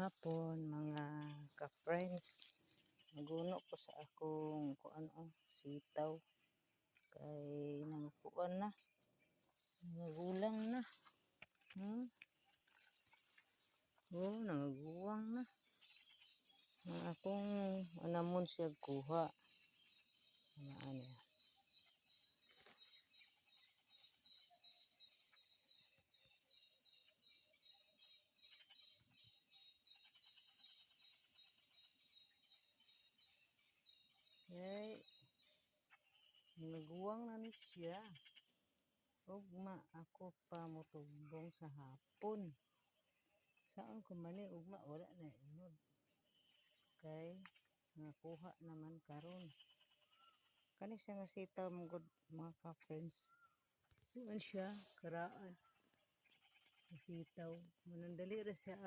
hapon mga ka-friends. Naguno ko sa akong sitaw kay nangukuan na, nangugulang na. Nanguguwang na. Ang akong anamon siya kuha. Ano. Yay. Naguwang na ni siya. Ugma ako pa motugbong sa hapon. Saan ko mani ugma wala na inod. Kay nakuha naman karon. Kani siya nga sitaw mga ka-friends. Doon siya karaan. Sitaw. Manandali ra siya